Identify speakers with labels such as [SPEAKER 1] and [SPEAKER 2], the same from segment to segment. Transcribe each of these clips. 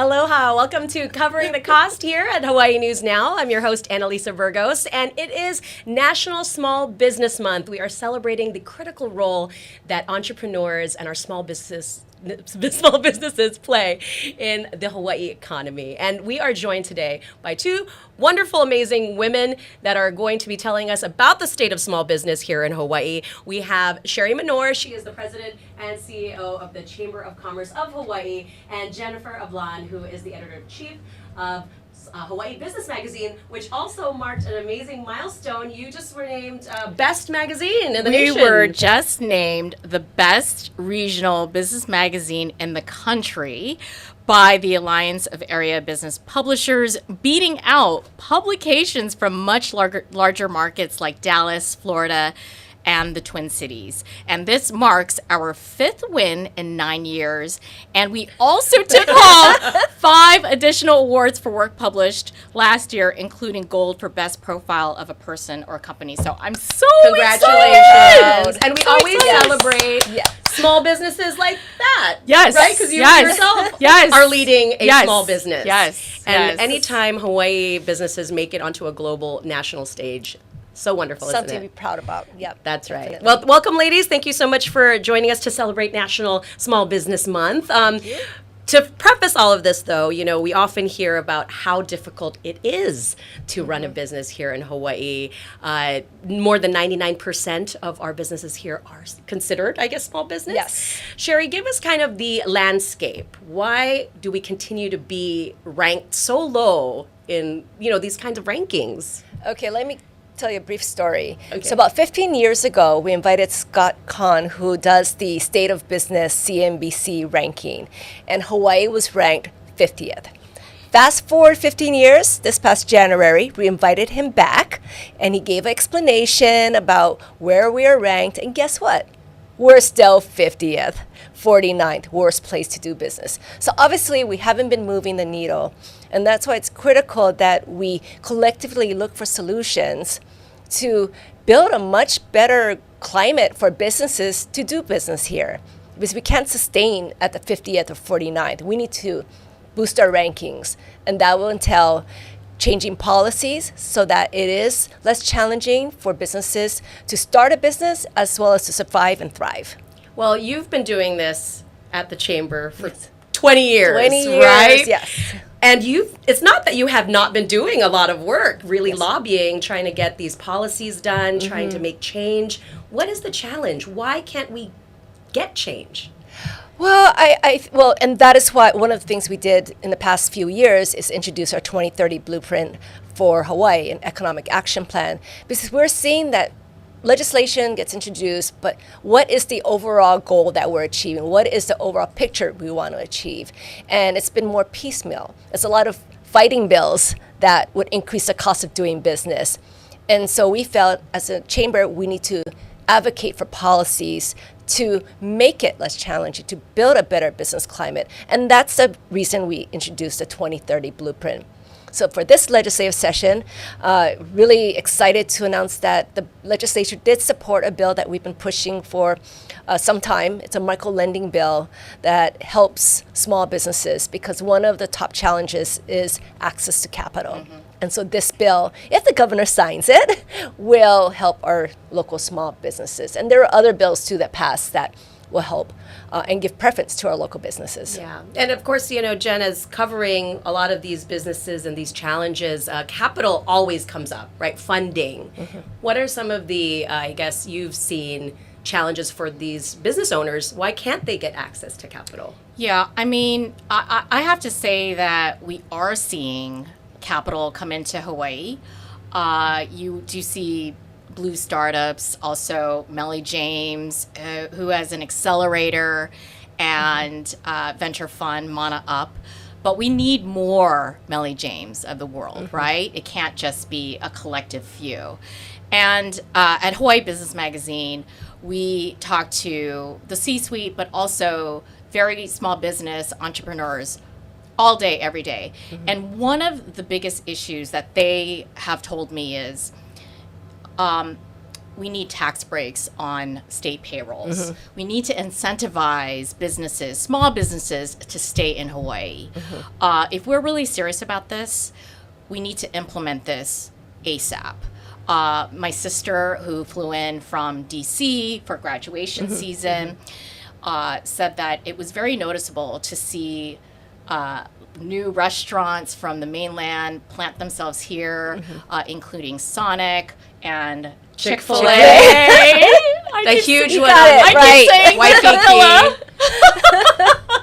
[SPEAKER 1] Aloha. Welcome to Covering the Cost here at Hawaii News Now. I'm your host, Annalisa Burgos, and it is National Small Business Month. We are celebrating the critical role that entrepreneurs and our small businesses play in the Hawaii economy. And we are joined today by two wonderful, amazing women that are going to be telling us about the state of small business here in Hawaii. We have Sherry Menor. She is the president and CEO of the Chamber of Commerce of Hawaii, and Jennifer Ablan, who is the editor-in-chief of Hawaii Business Magazine, which also marked an amazing milestone. You just were named Best Magazine in the nation.
[SPEAKER 2] We were just named the best regional business magazine in the country by the Alliance of Area Business Publishers, beating out publications from much larger markets like Dallas, Florida, and the Twin Cities. And this marks our 5th win in 9 years. And we also took home 5 additional awards for work published last year, including gold for best profile of a person or company. So I'm so
[SPEAKER 1] Congratulations.
[SPEAKER 2] excited.
[SPEAKER 1] And we always celebrate small businesses like that.
[SPEAKER 2] Yes.
[SPEAKER 1] Right? Because you yourself are leading a small business.
[SPEAKER 2] Yes.
[SPEAKER 1] And anytime Hawaii businesses make it onto a global national stage, so wonderful, isn't it?
[SPEAKER 3] Something to be proud about. Yep.
[SPEAKER 1] That's right. Well, welcome, ladies. Thank you so much for joining us to celebrate National Small Business Month. To preface all of this, though, you know, we often hear about how difficult it is to run a business here in Hawaii. More than 99% of our businesses here are considered, I guess, small business.
[SPEAKER 3] Yes.
[SPEAKER 1] Sherry, give us kind of the landscape. Why do we continue to be ranked so low in, these kinds of rankings?
[SPEAKER 3] Okay, let me tell you a brief story.
[SPEAKER 1] Okay.
[SPEAKER 3] So about 15 years ago, we invited Scott Kahn, who does the State of Business CNBC ranking, and Hawaii was ranked 50th. Fast forward 15 years, this past January, we invited him back, and he gave an explanation about where we are ranked, and guess what? We're still 50th, 49th, worst place to do business. So obviously, we haven't been moving the needle, and that's why it's critical that we collectively look for solutions to build a much better climate for businesses to do business here. Because we can't sustain at the 50th or 49th. We need to boost our rankings, and that will entail changing policies so that it is less challenging for businesses to start a business as well as to survive and thrive.
[SPEAKER 1] Well, you've been doing this at the Chamber for 20 years,
[SPEAKER 3] 20 years,
[SPEAKER 1] right?
[SPEAKER 3] yes.
[SPEAKER 1] And it's not that you have not been doing a lot of work, really lobbying, trying to get these policies done, trying to make change. What is the challenge? Why can't we get change?
[SPEAKER 3] Well, and that is why one of the things we did in the past few years is introduce our 2030 blueprint for Hawaii, an economic action plan, because we're seeing that legislation gets introduced, but what is the overall goal that we're achieving? What is the overall picture we want to achieve? And it's been more piecemeal. There's a lot of fighting bills that would increase the cost of doing business. And so we felt as a chamber, we need to advocate for policies to make it less challenging, to build a better business climate. And that's the reason we introduced the 2030 blueprint. So for this legislative session, really excited to announce that the legislature did support a bill that we've been pushing for some time. It's a micro lending bill that helps small businesses because one of the top challenges is access to capital. And so this bill, if the governor signs it, will help our local small businesses. And there are other bills too that pass that will help and give preference to our local businesses.
[SPEAKER 1] Yeah, and of course, Jen is covering a lot of these businesses and these challenges. Capital always comes up, right? Funding. What are some of the, I guess, you've seen challenges for these business owners? Why can't they get access to capital?
[SPEAKER 2] Yeah, I mean, I have to say that we are seeing capital come into Hawaii. You do see Blue Startups, also Melly James, who has an accelerator, and venture fund, Mana Up. But we need more Melly James of the world, right? It can't just be a collective few. And at Hawaii Business Magazine, we talk to the C-suite, but also very small business entrepreneurs all day, every day. And one of the biggest issues that they have told me is we need tax breaks on state payrolls. We need to incentivize businesses, small businesses, to stay in Hawaii. If we're really serious about this, we need to implement this ASAP. My sister, who flew in from DC for graduation season, said that it was very noticeable to see new restaurants from the mainland plant themselves here, including Sonic and Chick-fil-A.
[SPEAKER 1] The huge one.
[SPEAKER 3] Right.
[SPEAKER 1] Waikiki.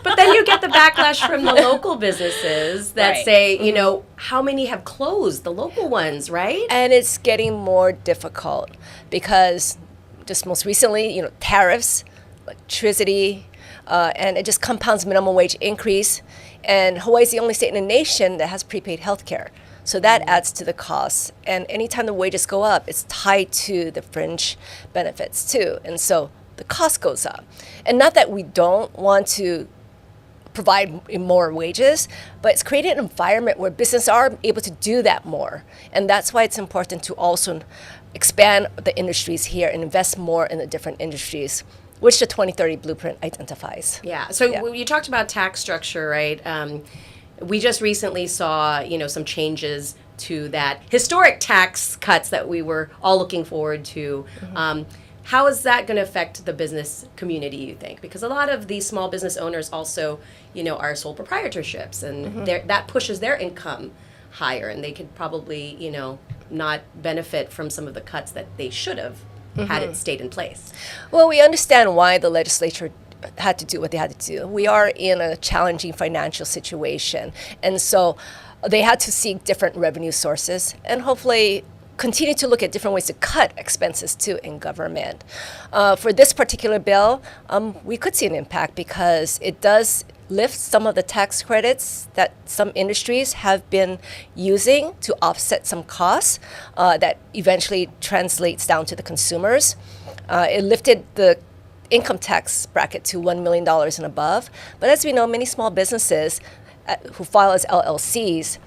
[SPEAKER 1] But then you get the backlash from the local businesses that
[SPEAKER 2] Right.
[SPEAKER 1] say, you know, how many have closed? The local ones, right?
[SPEAKER 3] And it's getting more difficult because just most recently, you know, tariffs, electricity, and it just compounds minimum wage increase. And Hawaii is the only state in the nation that has prepaid health care. So that adds to the costs. And anytime the wages go up, it's tied to the fringe benefits too. And so the cost goes up. And not that we don't want to provide more wages, but it's created an environment where businesses are able to do that more. And that's why it's important to also expand the industries here and invest more in the different industries, which the 2030 blueprint identifies.
[SPEAKER 1] Yeah. So you talked about tax structure, right? We just recently saw, you know, some changes to that historic tax cuts that we were all looking forward to. How is that going to affect the business community, you think? Because a lot of these small business owners also, you know, are sole proprietorships, and that pushes their income higher, and they could probably, you know, not benefit from some of the cuts that they should have had it stayed in place.
[SPEAKER 3] Well, we understand why the legislature had to do what they had to do. We are in a challenging financial situation, and so they had to seek different revenue sources and hopefully continue to look at different ways to cut expenses too in government. For this particular bill, we could see an impact because it does lift some of the tax credits that some industries have been using to offset some costs that eventually translates down to the consumers. It lifted the income tax bracket to $1 million and above. But as we know, many small businesses who file as LLCs,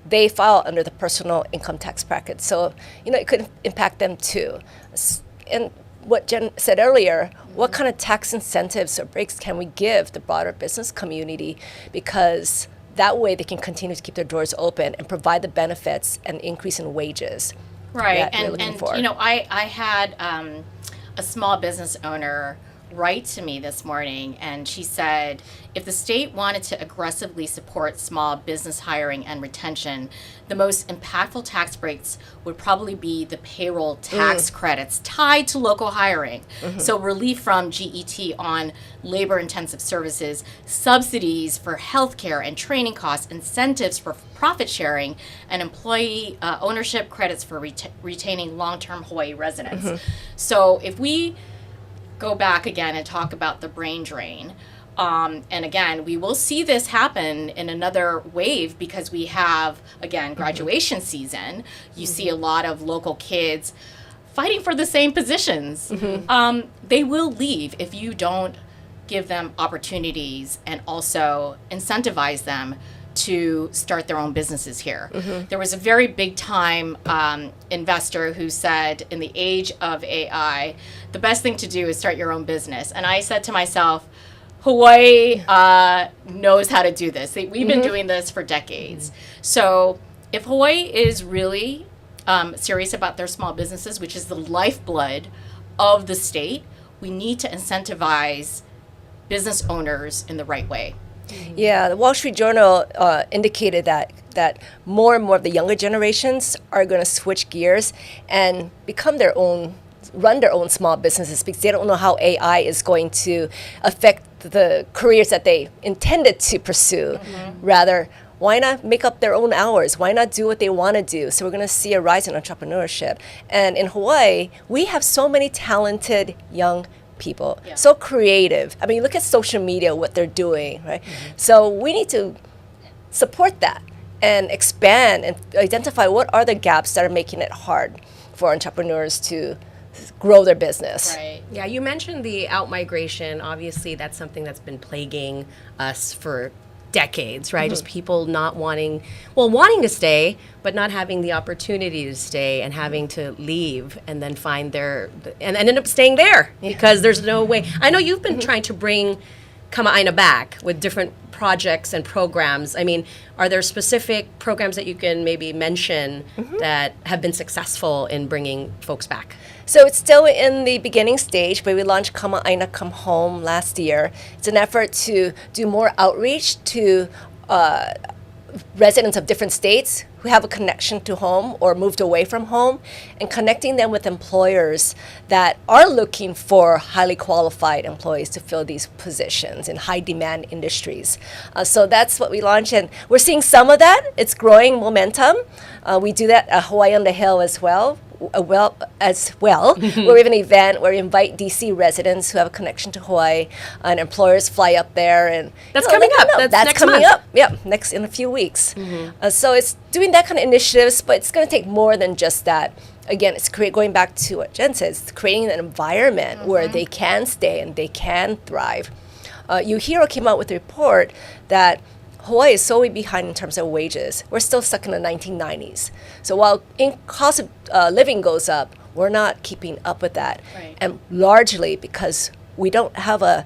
[SPEAKER 3] they file under the personal income tax bracket. So, you know, it could impact them too. And what Jen said earlier, what kind of tax incentives or breaks can we give the broader business community? Because that way they can continue to keep their doors open and provide the benefits and increase in wages.
[SPEAKER 2] Right.
[SPEAKER 3] that we're looking
[SPEAKER 2] And
[SPEAKER 3] for.
[SPEAKER 2] you know, I had a small business owner write to me this morning, and she said if the state wanted to aggressively support small business hiring and retention, the most impactful tax breaks would probably be the payroll tax credits tied to local hiring. So relief from GET on labor-intensive services, subsidies for healthcare and training costs, incentives for profit sharing, and employee ownership credits for retaining long-term Hawaii residents. So if we go back again and talk about the brain drain. And again, we will see this happen in another wave because we have, again, graduation season. You see a lot of local kids fighting for the same positions. They will leave if you don't give them opportunities and also incentivize them to start their own businesses here. There was a very big time investor who said in the age of AI, the best thing to do is start your own business. And I said to myself, Hawaii knows how to do this. We've been doing this for decades. So if Hawaii is really serious about their small businesses, which is the lifeblood of the state, we need to incentivize business owners in the right way.
[SPEAKER 3] Yeah, the Wall Street Journal indicated that more and more of the younger generations are going to switch gears and run their own small businesses because they don't know how AI is going to affect the careers that they intended to pursue. Rather, why not make up their own hours? Why not do what they want to do? So we're going to see a rise in entrepreneurship. And in Hawaii, we have so many talented young people, so creative. I mean, look at social media, what they're doing, right? So we need to support that and expand and identify what are the gaps that are making it hard for entrepreneurs to grow their business.
[SPEAKER 2] Right.
[SPEAKER 1] Yeah, you mentioned the out-migration. Obviously, that's something that's been plaguing us for decades, right? Just people not wanting to stay, but not having the opportunity to stay and having to leave and then find and end up staying there because there's no way. I know you've been trying to bring Kama'aina back with different projects and programs. I mean, are there specific programs that you can maybe mention that have been successful in bringing folks back?
[SPEAKER 3] So it's still in the beginning stage, but we launched Kama'aina Come Home last year. It's an effort to do more outreach to residents of different states who have a connection to home or moved away from home, and connecting them with employers that are looking for highly qualified employees to fill these positions in high demand industries. So that's what we launched, and we're seeing some of that. It's growing momentum. We do that at Hawaii on the Hill as well. Where we have an event where we invite DC residents who have a connection to Hawaii, and employers fly up there, and
[SPEAKER 1] that's coming up.
[SPEAKER 3] That's
[SPEAKER 1] next
[SPEAKER 3] coming
[SPEAKER 1] month.
[SPEAKER 3] up. Yeah, next in a few weeks. So it's doing that kind of initiatives, but it's going to take more than just that. Again, it's going back to what Jen says, it's creating an environment where they can stay and they can thrive. UHERO came out with a report that Hawaii is so way behind in terms of wages. We're still stuck in the 1990s. So while cost of living goes up, we're not keeping up with that.
[SPEAKER 2] Right.
[SPEAKER 3] And largely because we don't have a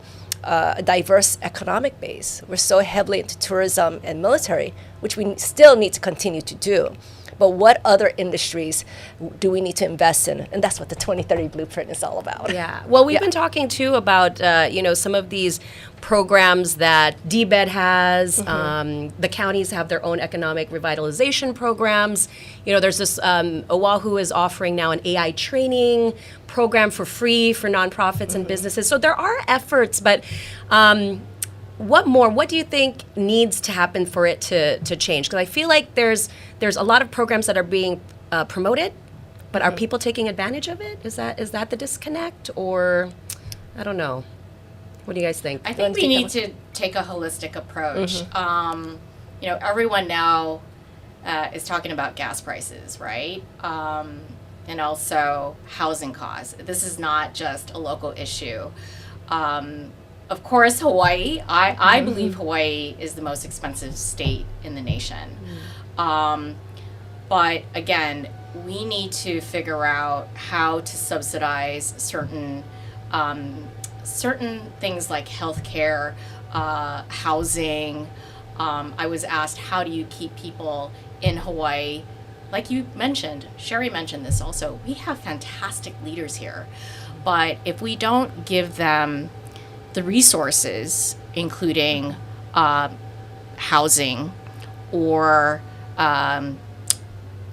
[SPEAKER 3] diverse economic base. We're so heavily into tourism and military, which we still need to continue to do. But what other industries do we need to invest in? And that's what the 2030 Blueprint is all about.
[SPEAKER 1] Yeah. Well, we've been talking too about some of these programs that DBED has. The counties have their own economic revitalization programs. There's this Oahu is offering now an AI training program for free for nonprofits and businesses. So there are efforts, but what more? What do you think needs to happen for it to change? Because I feel like there's a lot of programs that are being promoted, but are people taking advantage of it? Is that the disconnect, or I don't know? What do you guys think?
[SPEAKER 2] I think we need to take a holistic approach. Everyone now is talking about gas prices, right? And also housing costs. This is not just a local issue. Of course, Hawaii, I believe Hawaii is the most expensive state in the nation. But again, we need to figure out how to subsidize certain things like healthcare, housing. I was asked, how do you keep people in Hawaii? Like you mentioned, Sherry mentioned this also, we have fantastic leaders here. But if we don't give them the resources, including housing or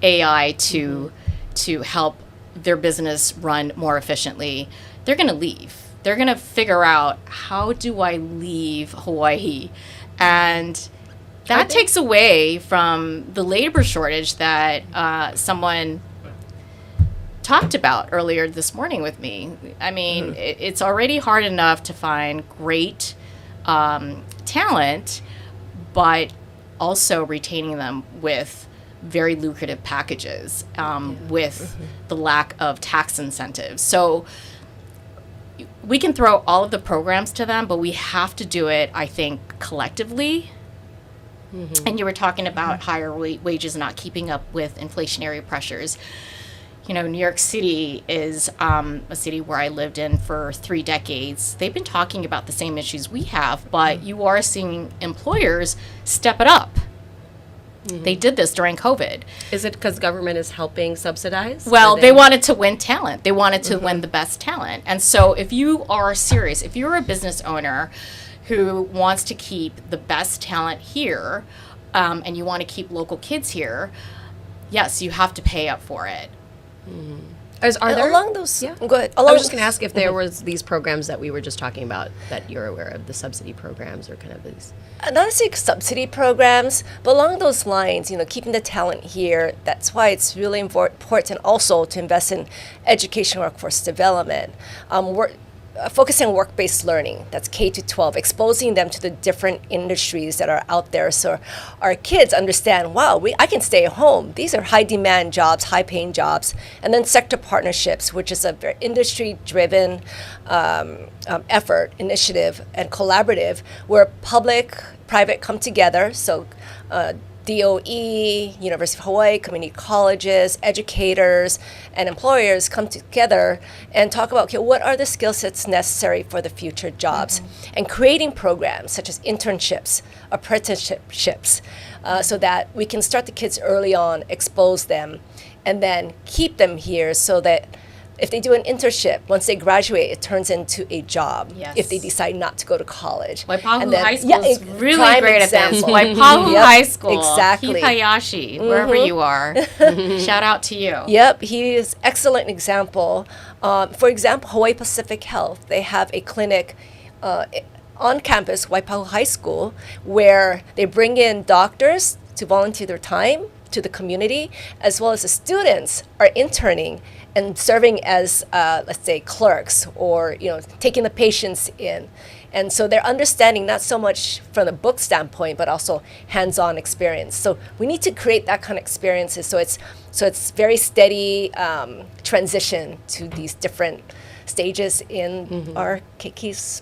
[SPEAKER 2] AI to help their business run more efficiently, they're going to leave. They're going to figure out, how do I leave Hawaii? And that takes away from the labor shortage that someone talked about earlier this morning with me. I mean, it's already hard enough to find great talent, but also retaining them with very lucrative packages, with the lack of tax incentives. So we can throw all of the programs to them, but we have to do it, I think, collectively. And you were talking about higher wages not keeping up with inflationary pressures. New York City is a city where I lived in for 3 decades. They've been talking about the same issues we have, but you are seeing employers step it up. They did this during COVID.
[SPEAKER 1] Is it because government is helping subsidize?
[SPEAKER 2] Well, they wanted to win talent. They wanted to win the best talent. And so if you are serious, if you're a business owner who wants to keep the best talent here, and you want to keep local kids here, yes, you have to pay up for it.
[SPEAKER 1] Are there
[SPEAKER 3] along those?
[SPEAKER 1] Yeah.
[SPEAKER 3] Go ahead.
[SPEAKER 1] I was just going to ask if there was these programs that we were just talking about that you're aware of, the subsidy programs or kind of these.
[SPEAKER 3] Not necessarily subsidy programs, but along those lines, keeping the talent here. That's why it's really important also to invest in education workforce development. Focusing on work-based learning, that's K to 12, exposing them to the different industries that are out there, so our kids understand, wow, I can stay at home. These are high-demand jobs, high-paying jobs. And then sector partnerships, which is a very industry-driven effort, initiative, and collaborative, where public, private come together. So DOE, University of Hawaii, community colleges, educators, and employers come together and talk about, okay, what are the skill sets necessary for the future jobs? And creating programs such as internships, apprenticeships, so that we can start the kids early on, expose them, and then keep them here so that if they do an internship, once they graduate, it turns into a job.
[SPEAKER 2] Yes.
[SPEAKER 3] If they decide not to go to college.
[SPEAKER 2] Waipahu
[SPEAKER 3] And then-
[SPEAKER 2] High School is really
[SPEAKER 3] prime
[SPEAKER 2] great at this.
[SPEAKER 3] example.
[SPEAKER 2] Waipahu
[SPEAKER 3] Yep,
[SPEAKER 2] High School,
[SPEAKER 3] exactly.
[SPEAKER 2] Kihayashi, wherever you are. Shout out to you.
[SPEAKER 3] Yep, he is excellent example. For example, Hawaii Pacific Health, they have a clinic on campus, Waipahu High School, where they bring in doctors to volunteer their time to the community, as well as the students are interning and serving as, let's say, clerks or, taking the patients in. And so they're understanding not so much from the book standpoint, but also hands-on experience. So we need to create that kind of experiences. So it's very steady transition to these different stages in our Keiki's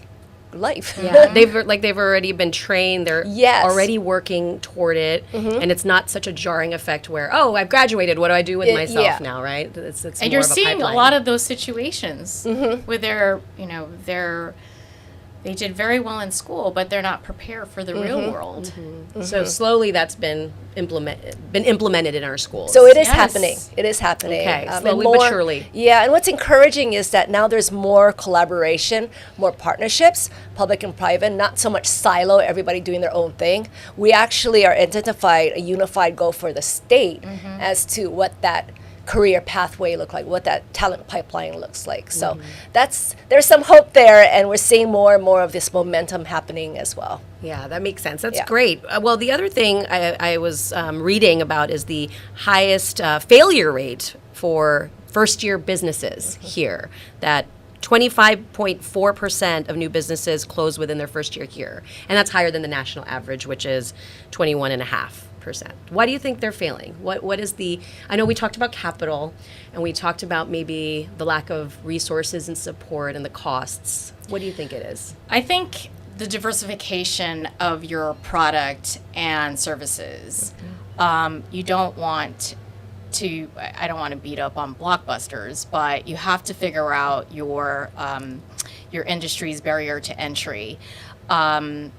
[SPEAKER 3] life.
[SPEAKER 1] Yeah, they've already been trained. They're
[SPEAKER 3] Yes.
[SPEAKER 1] already working toward it, and it's not such a jarring effect where, oh, I've graduated. What do I do with myself
[SPEAKER 3] yeah.
[SPEAKER 1] now? Right? It's
[SPEAKER 2] And
[SPEAKER 1] more
[SPEAKER 2] you're
[SPEAKER 1] of a
[SPEAKER 2] seeing
[SPEAKER 1] pipeline.
[SPEAKER 2] a lot of those situations with they did very well in school, but they're not prepared for the real world.
[SPEAKER 1] So slowly, that's been implemented in our schools.
[SPEAKER 3] So it is
[SPEAKER 2] Yes.
[SPEAKER 3] happening. It is happening.
[SPEAKER 1] Okay,
[SPEAKER 3] and
[SPEAKER 1] slowly but surely.
[SPEAKER 3] Yeah, and what's encouraging is that now there's more collaboration, more partnerships, public and private, not so much silo, everybody doing their own thing. We actually are identified a unified goal for the state as to what that career pathway look like, what that talent pipeline looks like. So there's some hope there, and we're seeing more and more of this momentum happening as well.
[SPEAKER 1] Yeah, that makes sense. That's
[SPEAKER 3] Yeah.
[SPEAKER 1] great. Well, the other thing I was reading about is the highest failure rate for first-year businesses here, that 25.4% of new businesses close within their first year here. And that's higher than the national average, which is 21.5%. Why do you think they're failing? What is I know we talked about capital, and we talked about maybe the lack of resources and support and the costs. What do you think it is?
[SPEAKER 2] I think the diversification of your product and services. You don't want to, I don't want to beat up on blockbusters, but you have to figure out your industry's barrier to entry. In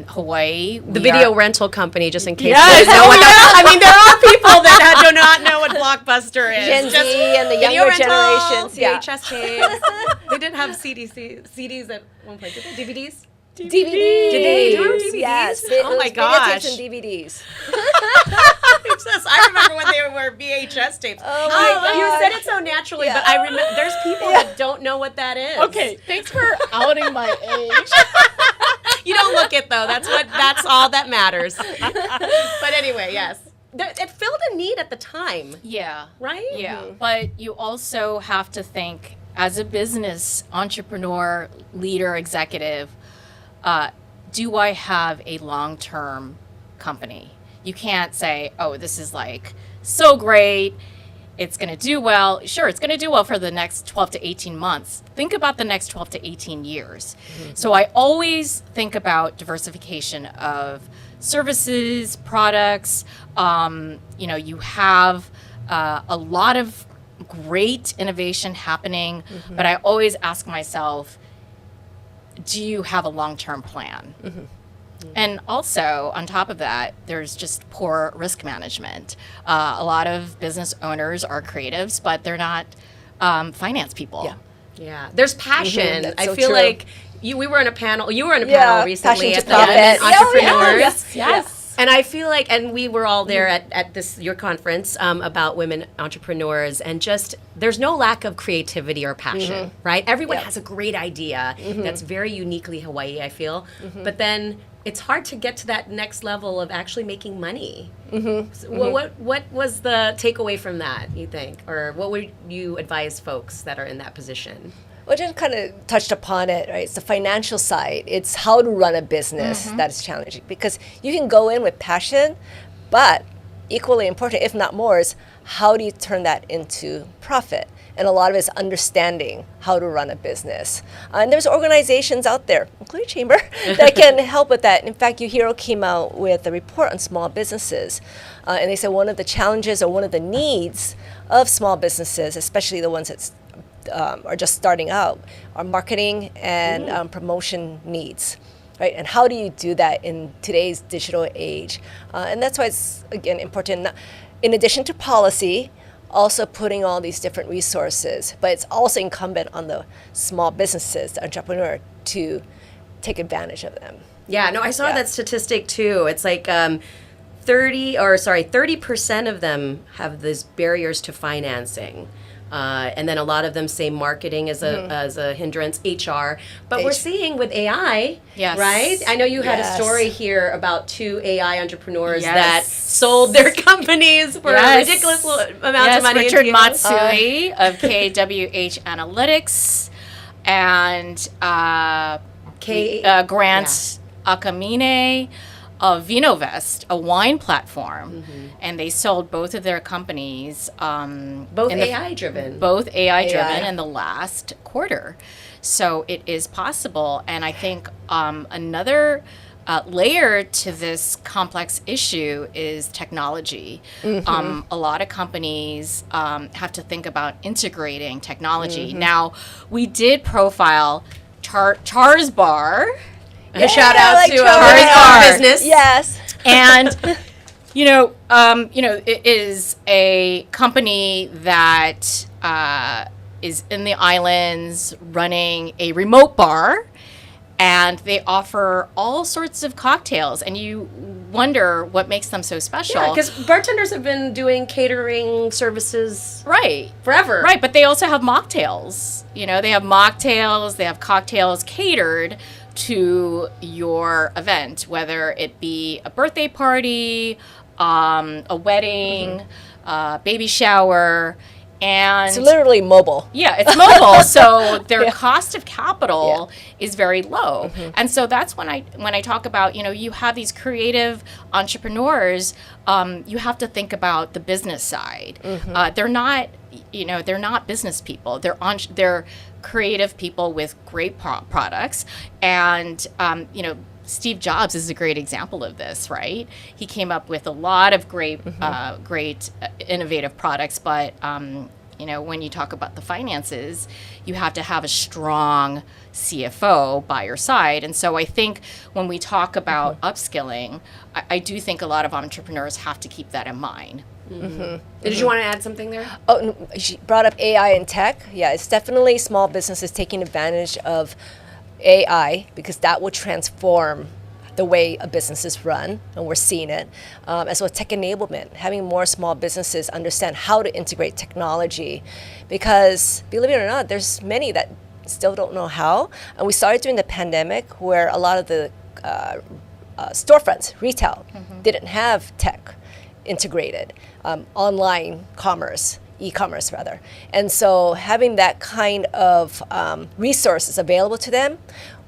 [SPEAKER 2] Hawaii,
[SPEAKER 1] The video rental company, just in case.
[SPEAKER 2] Yes.
[SPEAKER 1] You know what I mean, there are people that do not know what Blockbuster is.
[SPEAKER 3] Gen Z
[SPEAKER 1] Just
[SPEAKER 3] and the
[SPEAKER 1] video
[SPEAKER 3] younger
[SPEAKER 1] rental,
[SPEAKER 3] generations. Yeah.
[SPEAKER 1] VHS tapes. They did have CDs at one point. Did they? DVDs?
[SPEAKER 3] DVDs.
[SPEAKER 1] Did they? Do you remember DVDs?
[SPEAKER 3] Yes.
[SPEAKER 1] Oh my
[SPEAKER 3] Videotapes
[SPEAKER 1] gosh.
[SPEAKER 3] and DVDs.
[SPEAKER 1] I remember when they were VHS tapes.
[SPEAKER 3] Oh my
[SPEAKER 1] You
[SPEAKER 3] gosh.
[SPEAKER 1] said it so naturally, but I remember there's people that don't know what that is.
[SPEAKER 2] Okay, thanks for outing my age.
[SPEAKER 1] You don't look it though. That's all that matters. But anyway, yes. It filled a need at the time,
[SPEAKER 2] Yeah.
[SPEAKER 1] right?
[SPEAKER 2] Yeah, but you also have to think as a business entrepreneur, leader, executive, do I have a long-term company? You can't say, oh, this is like so great, it's going to do well. Sure, it's going to do well for the next 12 to 18 months. Think about the next 12 to 18 years. So I always think about diversification of services, products. You have a lot of great innovation happening, but I always ask myself, do you have a long-term plan? And also, on top of that, there's just poor risk management. A lot of business owners are creatives, but they're not finance people.
[SPEAKER 3] Yeah.
[SPEAKER 1] Yeah, there's passion.
[SPEAKER 3] that's
[SPEAKER 1] I
[SPEAKER 3] so
[SPEAKER 1] feel
[SPEAKER 3] true.
[SPEAKER 1] like you were in a panel
[SPEAKER 3] passion
[SPEAKER 1] recently
[SPEAKER 3] to
[SPEAKER 1] at the
[SPEAKER 3] profit.
[SPEAKER 1] Women
[SPEAKER 3] Yeah, oh, yeah.
[SPEAKER 1] Entrepreneurs.
[SPEAKER 2] Yes.
[SPEAKER 1] And I feel like, and we were all there at your conference about women entrepreneurs, and just there's no lack of creativity or passion, right? Everyone
[SPEAKER 3] Yep.
[SPEAKER 1] has a great idea that's very uniquely Hawaii, I feel, but then it's hard to get to that next level of actually making money. So what was the takeaway from that, you think, or what would you advise folks that are in that position?
[SPEAKER 3] Well, just kind of touched upon it, right? It's the financial side. It's how to run a business that is challenging, because you can go in with passion, but equally important, if not more, is how do you turn that into profit? and a lot of it is understanding how to run a business. And there's organizations out there, including Chamber, that can help with that. In fact, UHERO came out with a report on small businesses, and they said one of the challenges or one of the needs of small businesses, especially the ones that are just starting out, are marketing and promotion needs. Right, and how do you do that in today's digital age? And that's why it's, again, important, in addition to policy, also putting all these different resources, but it's also incumbent on the small businesses, the entrepreneur, to take advantage of them.
[SPEAKER 1] Yeah, no, I saw that statistic too. It's like 30% of them have these barriers to financing. And then a lot of them say marketing as a hindrance, HR. But we're seeing with AI, right? I know you had a story here about 2 AI entrepreneurs that sold their companies for ridiculous amounts of money.
[SPEAKER 2] Richard Matsui of KWH Analytics and Grant Akamine of Vinovest, a wine platform, and they sold both of their companies.
[SPEAKER 1] Both AI-driven
[SPEAKER 2] in the last quarter. So it is possible. And I think another layer to this complex issue is technology. A lot of companies have to think about integrating technology. Now, we did profile Char's Bar.
[SPEAKER 1] A shout out to our business.
[SPEAKER 3] Yes.
[SPEAKER 2] And it is a company that is in the islands running a remote bar, and they offer all sorts of cocktails, and you wonder what makes them so special.
[SPEAKER 1] Yeah, because bartenders have been doing catering services forever.
[SPEAKER 2] Right, but they also have mocktails. They have mocktails, they have cocktails catered to your event, whether it be a birthday party, a wedding, baby shower, and
[SPEAKER 3] it's literally mobile.
[SPEAKER 2] Yeah, it's mobile, so their cost of capital is very low. And so that's when I talk about, you have these creative entrepreneurs, you have to think about the business side. They're not business people. They're creative people with great products, and Steve Jobs is a great example of this, right? He came up with a lot of great innovative products, but when you talk about the finances, you have to have a strong CFO by your side. And so I think when we talk about upskilling, I do think a lot of entrepreneurs have to keep that in mind.
[SPEAKER 1] Did you want to add something there?
[SPEAKER 3] Oh, no, she brought up AI and tech. Yeah, it's definitely small businesses taking advantage of AI, because that will transform the way a business is run, and we're seeing it, as well as tech enablement, having more small businesses understand how to integrate technology, because believe it or not, there's many that still don't know how. And we started during the pandemic, where a lot of the storefronts, retail, didn't have tech integrated, online commerce, e-commerce rather. And so having that kind of resources available to them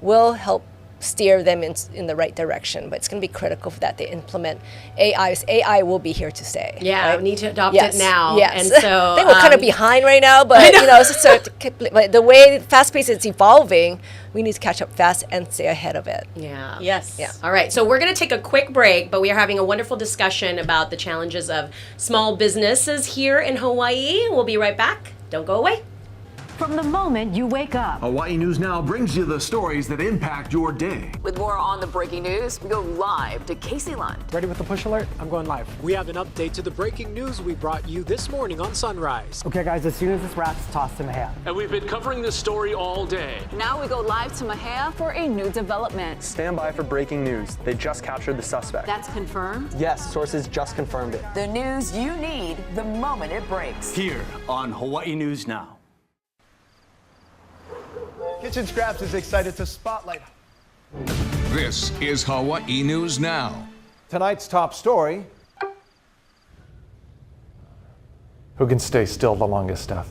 [SPEAKER 3] will help steer them in the right direction. But it's going to be critical for that they implement AI. AI will be here to stay.
[SPEAKER 1] Yeah,
[SPEAKER 3] right?
[SPEAKER 1] we need to adopt it now.
[SPEAKER 3] Yes.
[SPEAKER 1] And so
[SPEAKER 3] I think we're kind of behind right now, but but the way fast-paced it's evolving, we need to catch up fast and stay ahead of it.
[SPEAKER 1] Yeah.
[SPEAKER 2] Yes.
[SPEAKER 3] Yeah.
[SPEAKER 1] All right. So we're going to take a quick break, but we are having a wonderful discussion about the challenges of small businesses here in Hawaii. We'll be right back. Don't go away.
[SPEAKER 4] From the moment you wake up.
[SPEAKER 5] Hawaii News Now brings you the stories that impact your day.
[SPEAKER 6] With more on the breaking news, we go live to Casey Lund.
[SPEAKER 7] Ready with the push alert? I'm going live. We have an update to the breaking news we brought you this morning on Sunrise.
[SPEAKER 8] Okay, guys, as soon as this wraps, toss to Mahia.
[SPEAKER 9] And we've been covering this story all day.
[SPEAKER 6] Now we go live to Mahia for a new development.
[SPEAKER 10] Stand by for breaking news. They just captured the suspect.
[SPEAKER 6] That's confirmed?
[SPEAKER 8] Yes, sources just confirmed it.
[SPEAKER 6] The news you need the moment it breaks.
[SPEAKER 5] Here on Hawaii News Now.
[SPEAKER 11] Kitchen Scraps is excited to spotlight.
[SPEAKER 12] This is Hawaii News Now.
[SPEAKER 11] Tonight's top story.
[SPEAKER 7] Who can stay still the longest, Steph?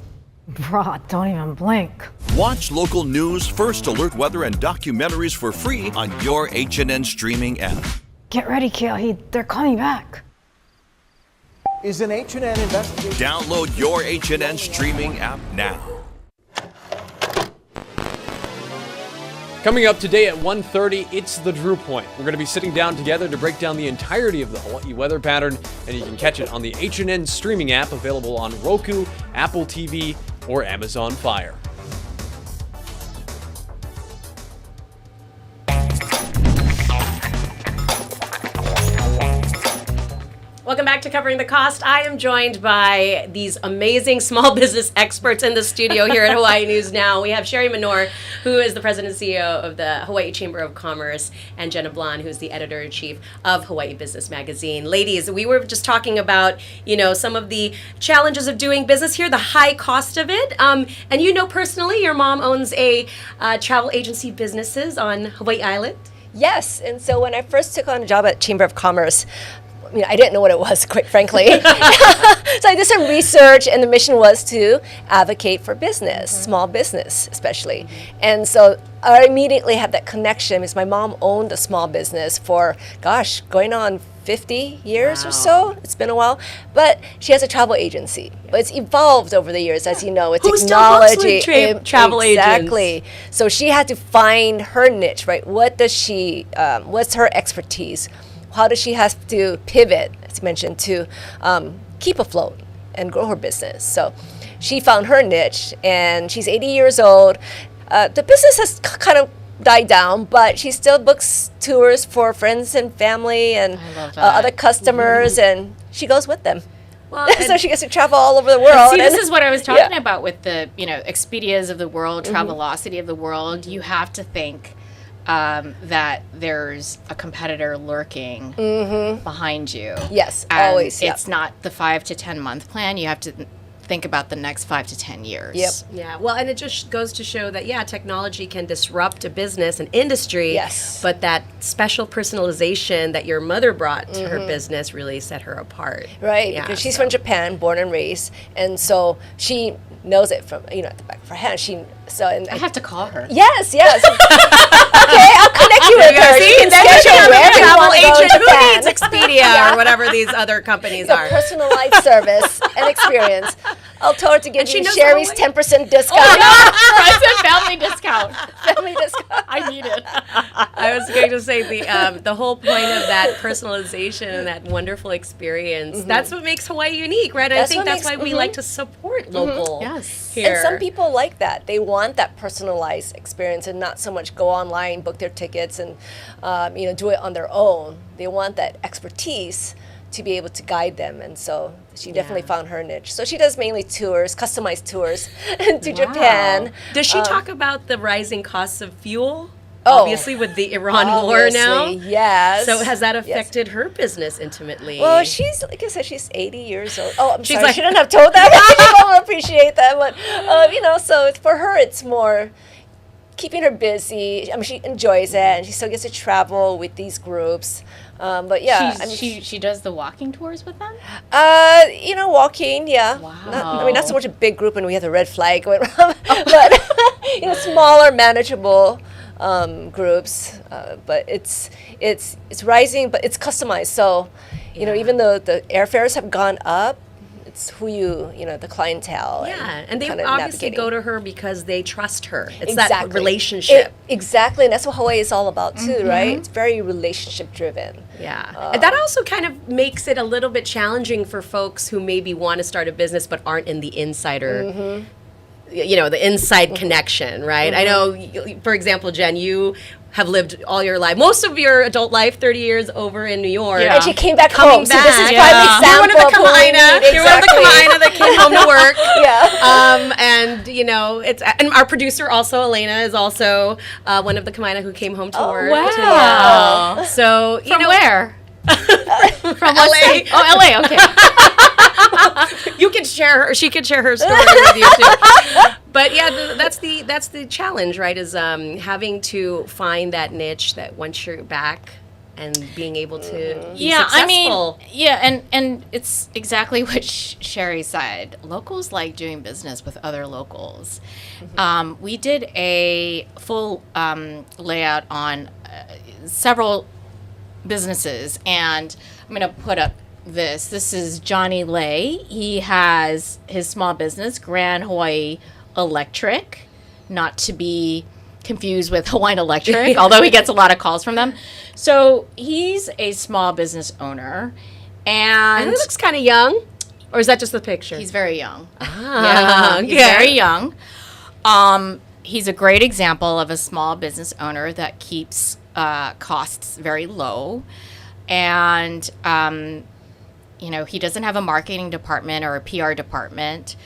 [SPEAKER 4] Bruh, don't even blink.
[SPEAKER 13] Watch local news, first alert weather, and documentaries for free on your HNN streaming app.
[SPEAKER 4] Get ready, Keohei. They're coming back.
[SPEAKER 11] is an HNN investigation.
[SPEAKER 13] Download your HNN streaming app now.
[SPEAKER 14] Coming up today at 1:30, it's the Drew Point. We're going to be sitting down together to break down the entirety of the Hawaii weather pattern, and you can catch it on the HNN streaming app available on Roku, Apple TV, or Amazon Fire.
[SPEAKER 1] Welcome back to Covering the Cost. I am joined by these amazing small business experts in the studio here at Hawaii News Now. We have Sherry Menor, who is the president and CEO of the Hawaii Chamber of Commerce, and Jenna Blon, who's the editor-in-chief of Hawaii Business Magazine. Ladies, we were just talking about, some of the challenges of doing business here, the high cost of it. And personally, your mom owns a travel agency businesses on Hawaii Island.
[SPEAKER 3] Yes, and so when I first took on a job at Chamber of Commerce, I didn't know what it was, quite frankly. So I did some research, and the mission was to advocate for business, small business especially. And so I immediately had that connection because my mom owned a small business for, going on 50 years or so. It's been a while. But she has a travel agency. But it's evolved over the years, as you know, with technology.
[SPEAKER 1] Travel
[SPEAKER 3] exactly.
[SPEAKER 1] agents?
[SPEAKER 3] So she had to find her niche, right? What does she, what's her expertise? How does she have to pivot, as you mentioned, to keep afloat and grow her business? So she found her niche, and she's 80 years old. The business has kind of died down, but she still books tours for friends and family and other customers, and she goes with them.
[SPEAKER 2] Well,
[SPEAKER 3] so she gets to travel all over the world.
[SPEAKER 2] See, this is what I was talking about with the, Expedias of the world, Travelocity of the world. You have to think that there's a competitor lurking behind you.
[SPEAKER 3] Yes,
[SPEAKER 2] and
[SPEAKER 3] always.
[SPEAKER 2] It's not the 5 to 10 month plan. You have to think about the next 5 to 10 years.
[SPEAKER 3] Yep.
[SPEAKER 1] Yeah. Well, and it just goes to show that technology can disrupt a business, an industry.
[SPEAKER 3] Yes.
[SPEAKER 1] But that special personalization that your mother brought to her business really set her apart.
[SPEAKER 3] Right.
[SPEAKER 1] Yeah,
[SPEAKER 3] because she's from Japan, born and raised, and so she knows it from at the back of her hand.
[SPEAKER 2] I have to call her.
[SPEAKER 3] Yes. Okay, I'll connect you with her.
[SPEAKER 1] See,
[SPEAKER 3] You can
[SPEAKER 1] then
[SPEAKER 3] schedule
[SPEAKER 1] you
[SPEAKER 3] wherever
[SPEAKER 1] have a
[SPEAKER 3] you
[SPEAKER 1] travel
[SPEAKER 3] want to go to
[SPEAKER 1] agent. Who
[SPEAKER 3] Japan.
[SPEAKER 1] needs Expedia or whatever these other companies are?
[SPEAKER 3] Personalized service and experience. I'll tell her to give you
[SPEAKER 1] knows
[SPEAKER 3] Sherry's
[SPEAKER 1] Hawaii.
[SPEAKER 3] 10% discount.
[SPEAKER 2] Friends and family discount.
[SPEAKER 3] Family discount.
[SPEAKER 2] I need it.
[SPEAKER 1] I was going to say the whole point of that personalization and that wonderful experience. That's what makes Hawaii unique, right? I think that's why we like to support local.
[SPEAKER 2] Yes.
[SPEAKER 1] Here.
[SPEAKER 3] And some people like that. They want that personalized experience and not so much go online, book their tickets, and do it on their own. They want that expertise to be able to guide them, and so she definitely found her niche. So she does mainly tours, customized tours to Japan.
[SPEAKER 1] Does she talk about the rising costs of fuel?
[SPEAKER 3] Oh,
[SPEAKER 1] obviously, with the Iran war now.
[SPEAKER 3] Yes.
[SPEAKER 1] So has that affected her business intimately?
[SPEAKER 3] Well, she's, like I said, she's 80 years old. Oh, I'm
[SPEAKER 1] She's
[SPEAKER 3] sorry,
[SPEAKER 1] like-
[SPEAKER 3] I shouldn't have told that. She won't appreciate that, but so for her, it's more keeping her busy. I mean, she enjoys it, and she still gets to travel with these groups. But yeah,
[SPEAKER 2] she does the walking tours with them?
[SPEAKER 3] Walking, yeah.
[SPEAKER 2] Wow.
[SPEAKER 3] Not so much a big group, and we have the red flag going around, but smaller, manageable groups. But it's rising, but it's customized. So, even though the airfares have gone up, it's who the clientele.
[SPEAKER 1] Yeah, and they
[SPEAKER 3] kind of
[SPEAKER 1] obviously
[SPEAKER 3] navigating.
[SPEAKER 1] go to her because they trust her. It's
[SPEAKER 3] Exactly.
[SPEAKER 1] that relationship.
[SPEAKER 3] Exactly, and that's what Hawaii is all about too, right? It's very relationship driven.
[SPEAKER 1] Yeah. And that also kind of makes it a little bit challenging for folks who maybe want to start a business but aren't in the insider, the inside connection, right? I know, for example, Jen, you have lived all your life, most of your adult life, 30 years over in New York.
[SPEAKER 3] And she came back home. So this is
[SPEAKER 1] Back.
[SPEAKER 3] prime example.
[SPEAKER 1] You're one of the
[SPEAKER 3] of who we
[SPEAKER 1] Kama'aina.
[SPEAKER 3] need.
[SPEAKER 1] You're one of the Kama'aina that came home to work.
[SPEAKER 3] Yeah.
[SPEAKER 1] And our producer also, Elena, is also one of the Kama'aina who came home to work.
[SPEAKER 2] Wow.
[SPEAKER 1] Yeah. So,
[SPEAKER 2] From where? From
[SPEAKER 1] LA.
[SPEAKER 2] state? Oh, LA, okay.
[SPEAKER 1] You can share her. She can share her story with you too. But yeah, that's the challenge, right? Is having to find that niche that once you're back and being able to be successful.
[SPEAKER 2] And it's exactly what Sherry said. Locals like doing business with other locals. We did a full layout on several businesses, and I'm going to put up this. This is Johnny Lay. He has his small business, Grand Hawaii Electric, not to be confused with Hawaiian Electric, although he gets a lot of calls from them. So he's a small business owner, and
[SPEAKER 1] he looks kind of young. Or is that just the picture?
[SPEAKER 2] He's very young.
[SPEAKER 1] Ah,
[SPEAKER 2] he's very young. He's a great example of a small business owner that keeps costs very low, and he doesn't have a marketing department or a PR department,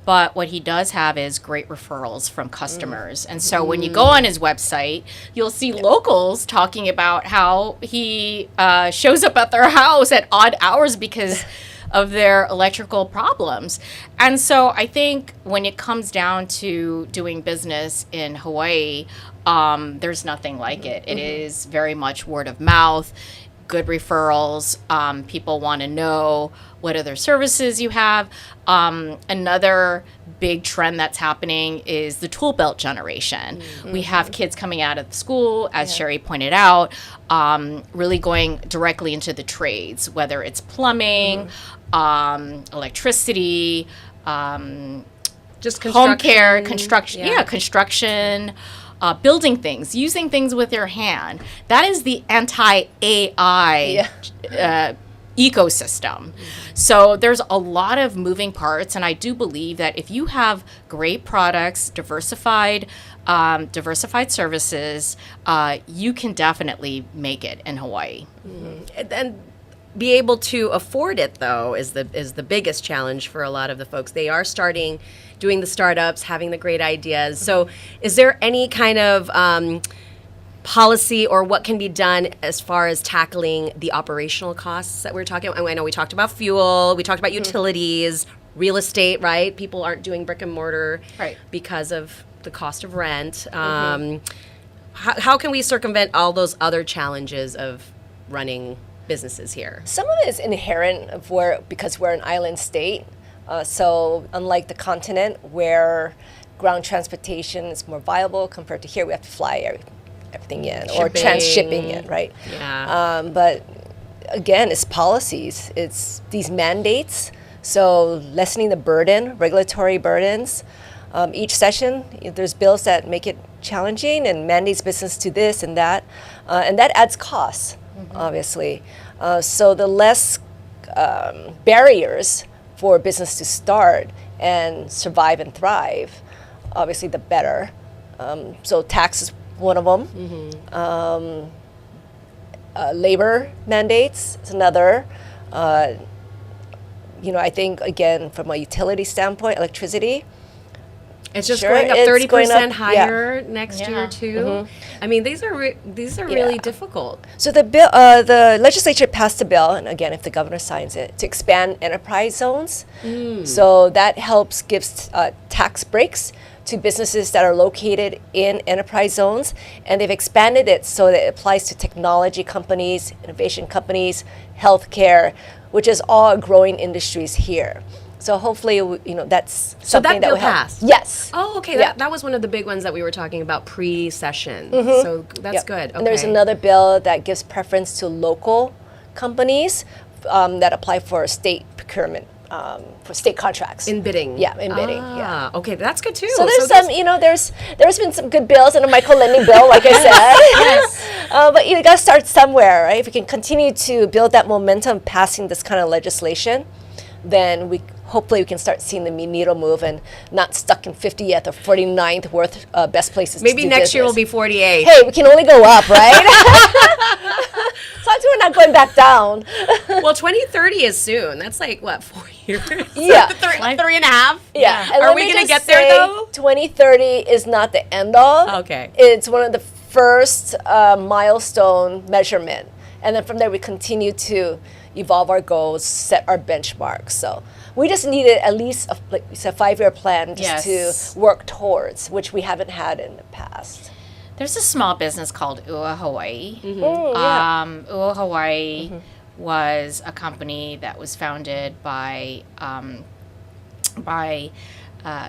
[SPEAKER 2] but what he does have is great referrals from customers. And so when you go on his website, you'll see locals talking about how he shows up at their house at odd hours because of their electrical problems. And so I think when it comes down to doing business in Hawaii, there's nothing like it. It is very much word of mouth, good referrals. People want to know what other services you have. Another big trend that's happening is the tool belt generation. We have kids coming out of school, as Sherry pointed out, really going directly into the trades, whether it's plumbing, electricity,
[SPEAKER 1] just
[SPEAKER 2] home care, construction, construction, building things, using things with your hand. That is the anti-AI ecosystem. So there's a lot of moving parts, and I do believe that if you have great products, diversified services, you can definitely make it in Hawaii.
[SPEAKER 1] And be able to afford it, though, is the biggest challenge for a lot of the folks. They are doing the startups, having the great ideas. So is there any kind of policy or what can be done as far as tackling the operational costs that we're talking about? I know we talked about fuel, we talked about utilities, real estate, right? People aren't doing brick and mortar because of the cost of rent. How can we circumvent all those other challenges of running businesses here?
[SPEAKER 3] Some of it is inherent because we're an island state. So unlike the continent where ground transportation is more viable compared to here, we have to fly everything in or transshipping it, right?
[SPEAKER 1] Yeah.
[SPEAKER 3] But again, it's policies. It's these mandates. So lessening the burden, regulatory burdens. Each session, there's bills that make it challenging and mandates business to this and that adds costs, obviously. So the less barriers for business to start and survive and thrive, obviously the better. So tax is one of them. Labor mandates is another. I think, again, from a utility standpoint, electricity,
[SPEAKER 1] it's just going up 30% higher next year too. I mean, these are really difficult.
[SPEAKER 3] So the legislature passed a bill, and again, if the governor signs it, to expand enterprise zones. So that gives tax breaks to businesses that are located in enterprise zones, and they've expanded it so that it applies to technology companies, innovation companies, healthcare, which is all growing industries here. So hopefully, that's something that will
[SPEAKER 1] passed.
[SPEAKER 3] Yes.
[SPEAKER 1] Oh, okay. That was one of the big ones that we were talking about pre-session. So that's good. Okay.
[SPEAKER 3] And there's another bill that gives preference to local companies that apply for state procurement, for state contracts.
[SPEAKER 1] In bidding.
[SPEAKER 3] Yeah, in bidding. Yeah.
[SPEAKER 1] Okay, that's good too.
[SPEAKER 3] So there's there's been some good bills and a micro-lending bill, like I said.
[SPEAKER 1] Yes.
[SPEAKER 3] But you got to start somewhere, right? If we can continue to build that momentum passing this kind of legislation, then hopefully we can start seeing the needle move and not stuck in 50th or 49th worth best places to do
[SPEAKER 1] Maybe next year will be 48.
[SPEAKER 3] Hey, we can only go up, right? As long as we're not going back down.
[SPEAKER 1] Well, 2030 is soon. That's like, what, 4 years?
[SPEAKER 3] Yeah.
[SPEAKER 1] three and a half?
[SPEAKER 3] Yeah.
[SPEAKER 1] Are we going to get there, though?
[SPEAKER 3] 2030 is not the end all.
[SPEAKER 1] Okay.
[SPEAKER 3] It's one of the first milestone measurement. And then from there, we continue to evolve our goals, set our benchmarks. So we just needed at least a 5-year plan just to work towards, which we haven't had in the past.
[SPEAKER 2] There's a small business called Ua Hawaii. Ua Hawaii was a company that was founded by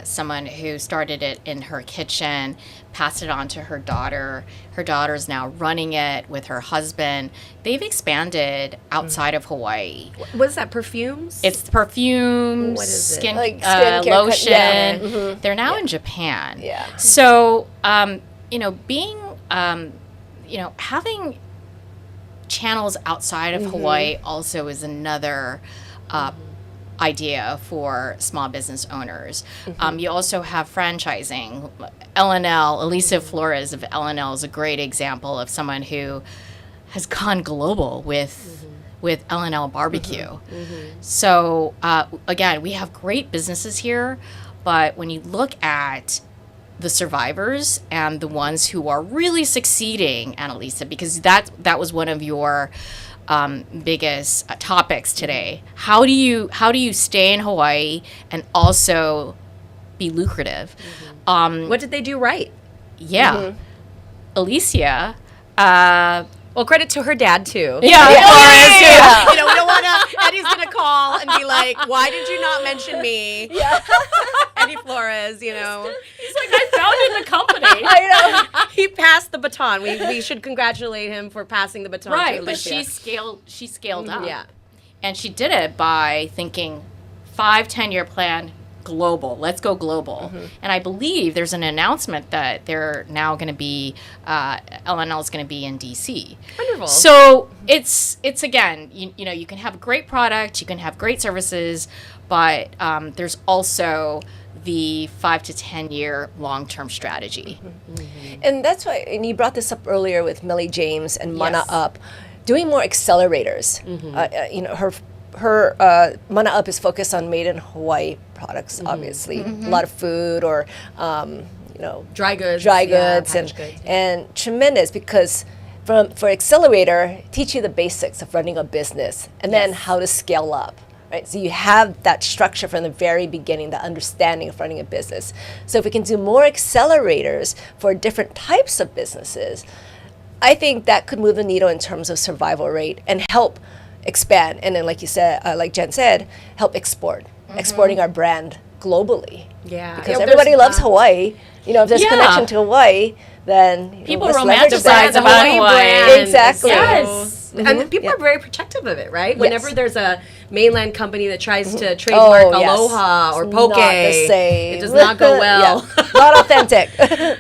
[SPEAKER 2] someone who started it in her kitchen, passed it on to her daughter. Her daughter's now running it with her husband. They've expanded outside of Hawaii.
[SPEAKER 1] What is that, perfumes?
[SPEAKER 2] It's perfumes,
[SPEAKER 1] What is it?
[SPEAKER 2] skin,
[SPEAKER 3] Like skincare,
[SPEAKER 2] lotion.
[SPEAKER 3] yeah. Mhm.
[SPEAKER 2] They're now in Japan.
[SPEAKER 3] Yeah.
[SPEAKER 2] So, being, having channels outside of Hawaii also is another idea for small business owners. You also have franchising. L&L, Elisa Flores of L&L is a great example of someone who has gone global with L&L Barbecue. So again, we have great businesses here, but when you look at the survivors and the ones who are really succeeding, Annalisa, because that was one of your biggest topics today. How do you stay in Hawaii and also be lucrative?
[SPEAKER 1] What did they do right?
[SPEAKER 2] Yeah, Alicia.
[SPEAKER 1] Well, credit to her dad too.
[SPEAKER 2] Yeah.
[SPEAKER 1] We don't want to. Eddie's gonna call and be like, "Why did you not mention me?" Yeah. Eddie Flores,
[SPEAKER 2] He's like, I founded the company.
[SPEAKER 3] I know.
[SPEAKER 1] He passed the baton. We should congratulate him for passing the baton.
[SPEAKER 2] Right,
[SPEAKER 1] to
[SPEAKER 2] but
[SPEAKER 1] Alicia.
[SPEAKER 2] she scaled up.
[SPEAKER 1] Yeah.
[SPEAKER 2] And she did it by thinking 5-10-year plan, global. Let's go global. And I believe there's an announcement that they're now going to be, L&L is going to be in DC.
[SPEAKER 1] Wonderful.
[SPEAKER 2] So it's again, you can have a great product, you can have great services, but there's also the 5 to 10 year long-term strategy.
[SPEAKER 3] And that's why, and you brought this up earlier with Melly James and Mana
[SPEAKER 1] Yes.
[SPEAKER 3] Up, doing more accelerators. Her Mana Up is focused on made in Hawaii products, obviously. A lot of food or,
[SPEAKER 1] dry goods,
[SPEAKER 3] and
[SPEAKER 1] goods.
[SPEAKER 3] and tremendous because for accelerator, teach you the basics of running a business and then how to scale up. Right? So you have that structure from the very beginning, the understanding of running a business. So if we can do more accelerators for different types of businesses, I think that could move the needle in terms of survival rate and help expand. And then, like you said, like Jen said, help exporting our brand globally.
[SPEAKER 1] Yeah.
[SPEAKER 3] Because
[SPEAKER 1] Yeah,
[SPEAKER 3] everybody loves Hawaii. If there's connection to Hawaii, then
[SPEAKER 2] People
[SPEAKER 3] let's leverage
[SPEAKER 2] romanticize
[SPEAKER 3] that.
[SPEAKER 2] about Hawaii.
[SPEAKER 3] Exactly.
[SPEAKER 2] Yes.
[SPEAKER 1] And people are very protective of it, right? Whenever there's a mainland company that tries to trademark
[SPEAKER 3] Oh, yes.
[SPEAKER 1] Aloha or
[SPEAKER 3] It's
[SPEAKER 1] Poke,
[SPEAKER 3] not the same.
[SPEAKER 1] it does not go well.
[SPEAKER 3] Yeah. Not authentic.